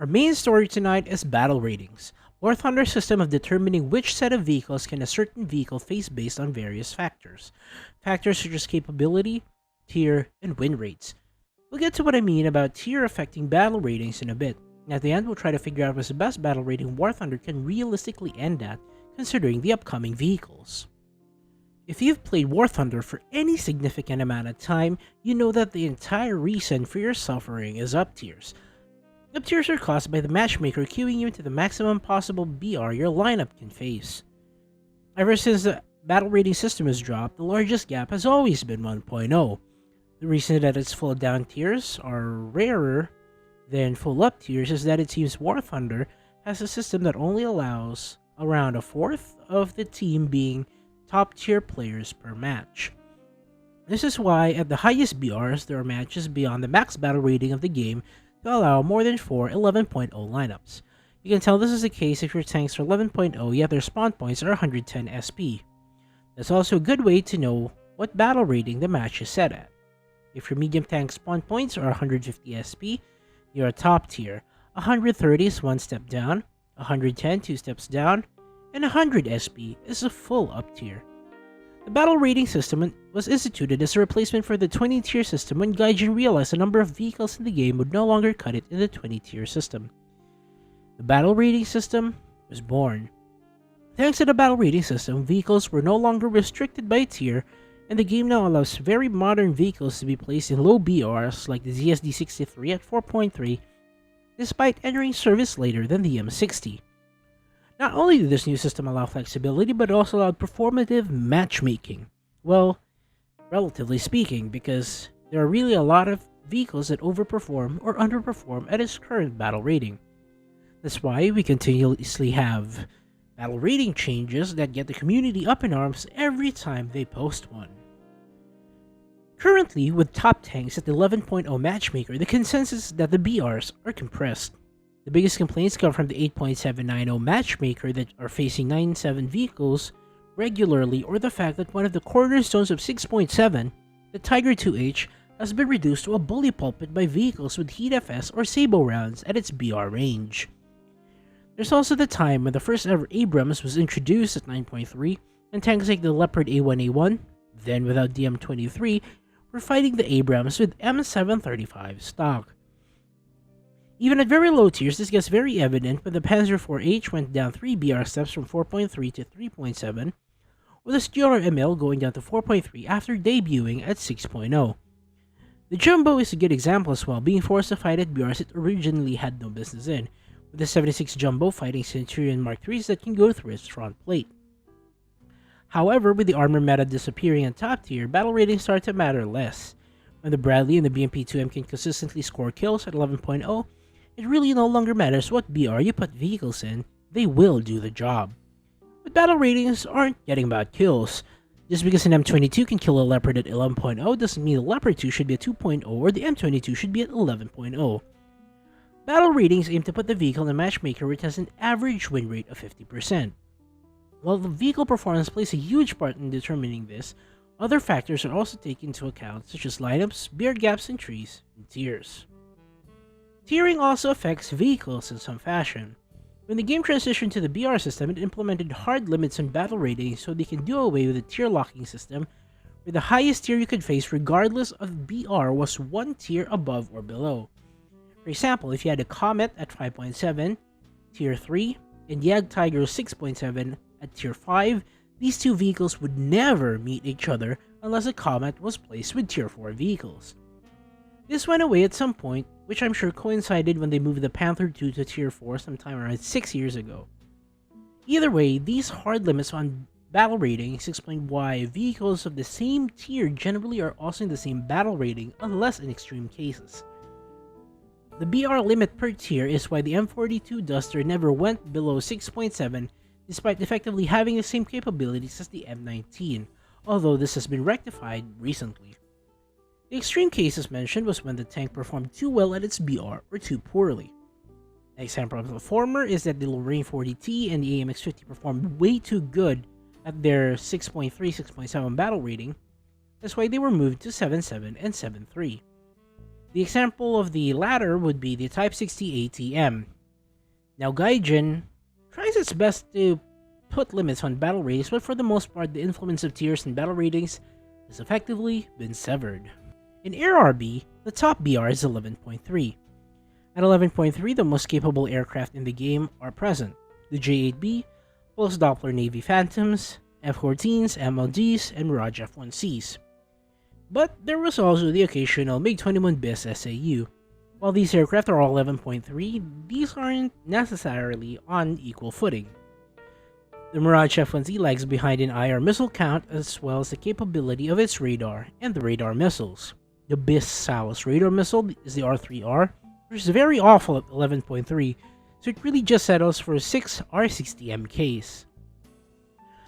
Our main story tonight is battle ratings, War Thunder's system of determining which set of vehicles can a certain vehicle face based on various factors. Factors such as capability, tier, and win rates. We'll get to what I mean about tier affecting battle ratings in a bit. At the end, we'll try to figure out what's the best battle rating War Thunder can realistically end at, considering the upcoming vehicles. If you've played War Thunder for any significant amount of time, you know that the entire reason for your suffering is up tiers. Up tiers are caused by the Matchmaker queuing you into the maximum possible BR your lineup can face. Ever since the battle rating system was dropped, the largest gap has always been 1.0. The reason that its full down tiers are rarer than full up tiers is that it seems War Thunder has a system that only allows around a fourth of the team being top tier players per match. This is why at the highest BRs there are matches beyond the max battle rating of the game to allow more than 4 11.0 lineups. You can tell this is the case if your tanks are 11.0 yet their spawn points are 110 SP. That's also a good way to know what battle rating the match is set at. If your medium tank spawn points are 150 SP, you're a top tier. 130 is one step down, 110 two steps down, and 100 SP is a full up tier. The battle rating system was instituted as a replacement for the 20 tier system when Gaijin realized the number of vehicles in the game would no longer cut it in the 20 tier system. The battle rating system was born. Thanks to the battle rating system, vehicles were no longer restricted by tier, and the game now allows very modern vehicles to be placed in low BRs like the ZSD63 at 4.3, despite entering service later than the M60. Not only did this new system allow flexibility, but it also allowed performative matchmaking. Well, relatively speaking, because there are really a lot of vehicles that overperform or underperform at its current battle rating. That's why we continuously have battle rating changes that get the community up in arms every time they post one. Currently, with top tanks at the 11.0 Matchmaker, the consensus is that the BRs are compressed. The biggest complaints come from the 8.790 Matchmaker that are facing 9.7 vehicles regularly, or the fact that one of the cornerstones of 6.7, the Tiger 2H, has been reduced to a bully pulpit by vehicles with Heat FS or Sabo rounds at its BR range. There's also the time when the first ever Abrams was introduced at 9.3, and tanks like the Leopard A1A1, then without DM23, were fighting the Abrams with M735 stock. Even at very low tiers, this gets very evident when the Panzer IV-H went down 3 BR steps from 4.3 to 3.7, with the Stealer ML going down to 4.3 after debuting at 6.0. The Jumbo is a good example as well, being forced to fight at BRs it originally had no business in, with the 76 Jumbo fighting Centurion Mark IIIs that can go through its front plate. However, with the armor meta disappearing in top tier, battle ratings start to matter less. When the Bradley and the BMP-2M can consistently score kills at 11.0, it really no longer matters what BR you put vehicles in, they will do the job. But battle ratings aren't getting about kills. Just because an M22 can kill a Leopard at 11.0 doesn't mean the Leopard 2 should be at 2.0 or the M22 should be at 11.0. Battle ratings aim to put the vehicle in a matchmaker which has an average win rate of 50%. While the vehicle performance plays a huge part in determining this, other factors are also taken into account such as lineups, beard gaps and trees, and tiers. Tiering also affects vehicles in some fashion. When the game transitioned to the BR system, it implemented hard limits on battle ratings so they can do away with the tier locking system, where the highest tier you could face regardless of BR was one tier above or below. For example, if you had a Comet at 5.7, tier 3, and Yag Tiger 6.7 at tier 5, these two vehicles would never meet each other unless a Comet was placed with tier 4 vehicles. This went away at some point, which I'm sure coincided when they moved the Panther 2 to tier 4 sometime around 6 years ago. Either way, these hard limits on battle ratings explain why vehicles of the same tier generally are also in the same battle rating unless in extreme cases. The BR limit per tier is why the M42 Duster never went below 6.7 despite effectively having the same capabilities as the M19, although this has been rectified recently. The extreme cases mentioned was when the tank performed too well at its BR or too poorly. An example of the former is that the Lorraine 40T and the AMX-50 performed way too good at their 6.3, 6.7 battle rating, that's why they were moved to 7.7 and 7.3. The example of the latter would be the Type 60 ATM. Now, Gaijin tries its best to put limits on battle ratings, but for the most part, the influence of tiers and battle ratings has effectively been severed. In Air RB, the top BR is 11.3. At 11.3, the most capable aircraft in the game are present: the J-8B, Pulse Doppler Navy Phantoms, F-14s, MLGs, and Mirage F-1Cs. But there was also the occasional MiG-21 BIS SAU. While these aircraft are all 11.3, these aren't necessarily on equal footing. The Mirage F-1C lags behind in IR missile count as well as the capability of its radar and the radar missiles. The BIS Salos radar missile is the R3R, which is very awful at 11.3, so it really just settles for 6 R60MKs.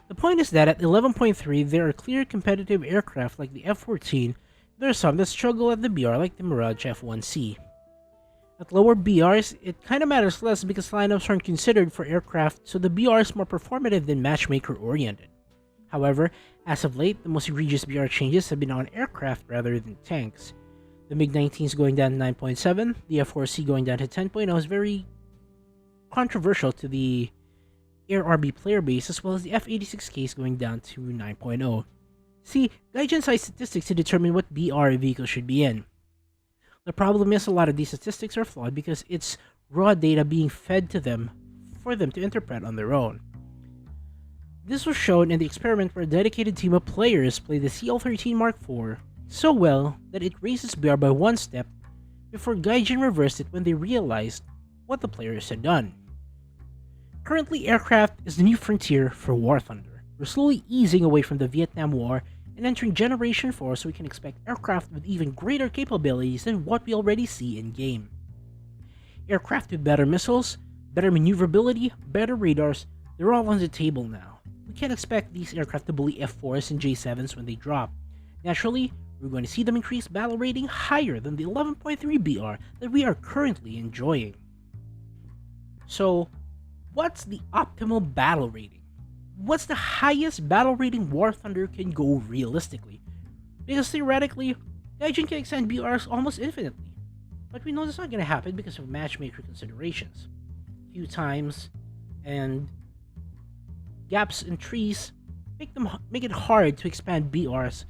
The point is that at 11.3, there are clear competitive aircraft like the F-14, there are some that struggle at the BR like the Mirage F-1C. At lower BRs, it kinda matters less because lineups aren't considered for aircraft, so the BR is more performative than Matchmaker oriented. However, as of late, the most egregious BR changes have been on aircraft rather than tanks. The MiG-19s going down to 9.7, the F-4C going down to 10.0 is very controversial to the Air RB player base, as well as the F-86Ks going down to 9.0. See, Gaijin cites statistics to determine what BR a vehicle should be in. The problem is a lot of these statistics are flawed because it's raw data being fed to them for them to interpret on their own. This was shown in the experiment where a dedicated team of players played the CL-13 Mark IV so well that it raised its BR by one step before Gaijin reversed it when they realized what the players had done. Currently, aircraft is the new frontier for War Thunder. We're slowly easing away from the Vietnam War and entering Generation 4, so we can expect aircraft with even greater capabilities than what we already see in-game. Aircraft with better missiles, better maneuverability, better radars, they're all on the table now. We can't expect these aircraft to bully F-4s and J-7s when they drop. Naturally, we're going to see them increase battle rating higher than the 11.3 BR that we are currently enjoying. So, what's the optimal battle rating? What's the highest battle rating War Thunder can go realistically? Because theoretically, Gaijin can extend BRs almost infinitely. But we know that's not going to happen because of Matchmaker considerations. Queue times and gaps in trees make it hard to expand BRs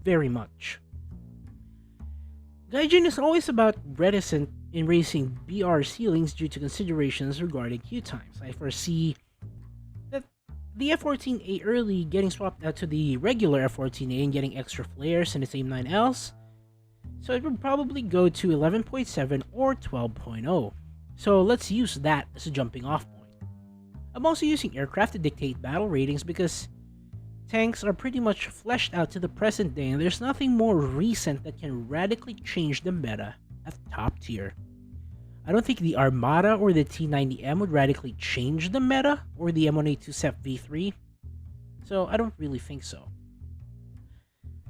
very much. Gaijin is always about reticent in raising BR ceilings due to considerations regarding queue times. I foresee that the F-14A early getting swapped out to the regular F-14A and getting extra flares in its AIM-9Ls, so it would probably go to 11.7 or 12.0. So let's use that as a jumping off point. I'm also using aircraft to dictate battle ratings because tanks are pretty much fleshed out to the present day and there's nothing more recent that can radically change the meta at the top tier. I don't think the Armada or the T-90M would radically change the meta, or the M1A2 SEP V3, so I don't really think so.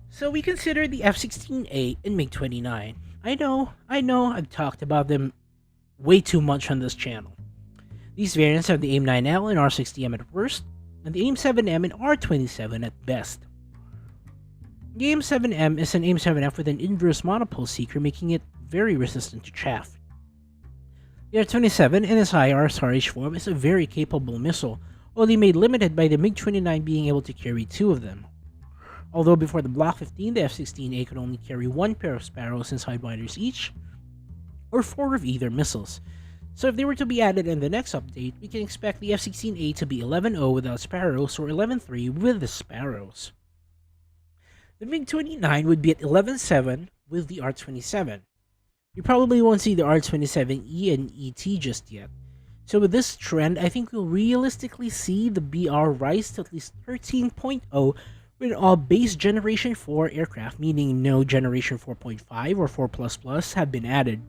So we consider the F-16A and MiG-29. I know, I've talked about them way too much on this channel. These variants have the AIM-9L and R-60M at worst, and the AIM-7M and R-27 at best. The AIM-7M is an AIM-7F with an inverse monopole seeker, making it very resistant to chaff. The R-27 in its IR SRH form is a very capable missile, only made limited by the MiG-29 being able to carry 2 of them. Although before the Block 15, the F-16A could only carry 1 pair of Sparrows and Sidewinders each, or 4 of either missiles. So if they were to be added in the next update, we can expect the F-16A to be 11.0 without Sparrows or 11.3 with the Sparrows. The MiG-29 would be at 11.7 with the R-27. We probably won't see the R-27E and ET just yet. So with this trend, I think we'll realistically see the BR rise to at least 13.0 with all base Generation 4 aircraft, meaning no Generation 4.5 or 4++ have been added.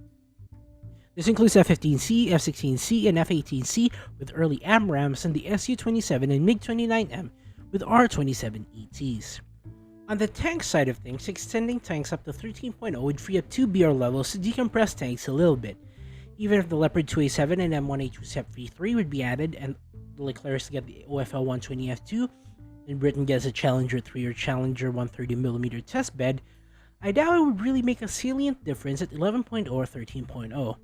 This includes F-15C, F-16C, and F-18C with early AMRAAMs and the Su-27 and MiG-29M with R-27 ETs. On the tank side of things, extending tanks up to 13.0 would free up 2 BR levels to decompress tanks a little bit. Even if the Leopard 2A7 and M1A2 SEP V3 would be added, and the Leclercs get the OFL 120F2, and Britain gets a Challenger 3 or Challenger 130mm test bed, I doubt it would really make a salient difference at 11.0 or 13.0.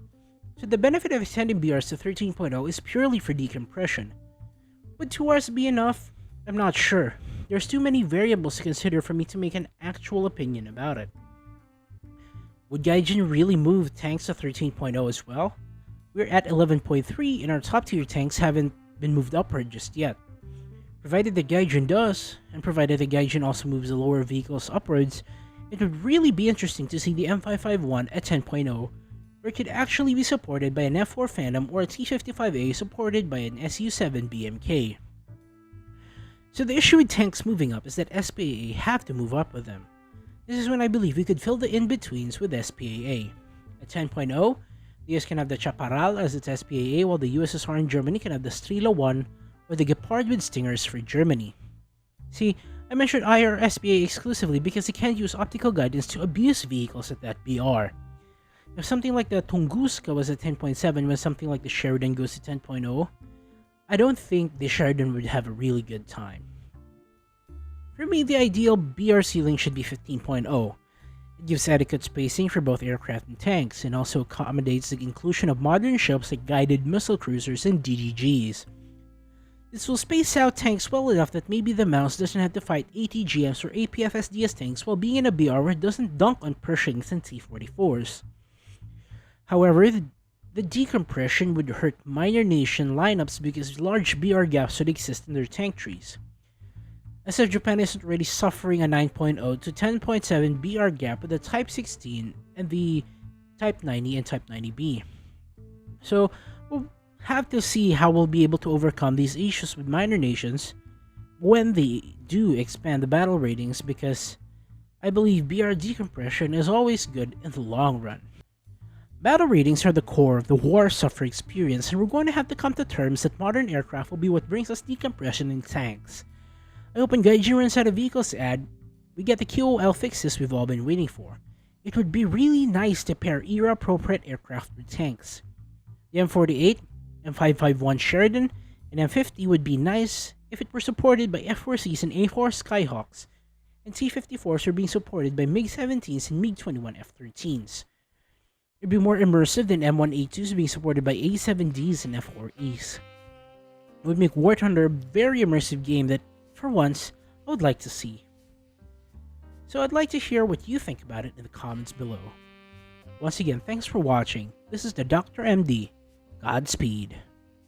So the benefit of extending BRs to 13.0 is purely for decompression. Would 2 hours be enough? I'm not sure. There's too many variables to consider for me to make an actual opinion about it. Would Gaijin really move tanks to 13.0 as well? We're at 11.3 and our top tier tanks haven't been moved upward just yet. Provided the Gaijin does, and provided the Gaijin also moves the lower vehicles upwards, it would really be interesting to see the M551 at 10.0, where it could actually be supported by an F4 Phantom or a T55A supported by an SU7 BMK. So the issue with tanks moving up is that SPAA have to move up with them. This is when I believe we could fill the in-betweens with SPAA. At 10.0, the US can have the Chaparral as its SPAA while the USSR and Germany can have the Strela 1 or the Gepard with Stingers for Germany. See, I mentioned IR SPA exclusively because they can't use optical guidance to abuse vehicles at that BR. If something like the Tunguska was at 10.7 when something like the Sheridan goes to 10.0, I don't think the Sheridan would have a really good time. For me, the ideal BR ceiling should be 15.0. It gives adequate spacing for both aircraft and tanks, and also accommodates the inclusion of modern ships like guided missile cruisers and DDGs. This will space out tanks well enough that maybe the mouse doesn't have to fight ATGMs or APFSDS tanks while being in a BR where it doesn't dunk on Pershings and T-44s. However, the decompression would hurt minor nation lineups because large BR gaps would exist in their tank trees. As if Japan isn't already suffering a 9.0 to 10.7 BR gap with the Type 16 and the Type 90 and Type 90B. So, we'll have to see how we'll be able to overcome these issues with minor nations when they do expand the battle ratings, because I believe BR decompression is always good in the long run. Battle ratings are the core of the war suffer experience, and we're going to have to come to terms that modern aircraft will be what brings us decompression in tanks. I hope when Gaijin runs out of vehicles to add, we get the QOL fixes we've all been waiting for. It would be really nice to pair era-appropriate aircraft with tanks. The M48, M551 Sheridan, and M50 would be nice if it were supported by F4Cs and A4 Skyhawks, and T-54s are being supported by MiG-17s and MiG-21 F-13s. It would be more immersive than M1A2s being supported by A7Ds and F4Es. It would make War Thunder a very immersive game that, for once, I would like to see. So I'd like to hear what you think about it in the comments below. Once again, thanks for watching. This is the Dr. MD. Godspeed.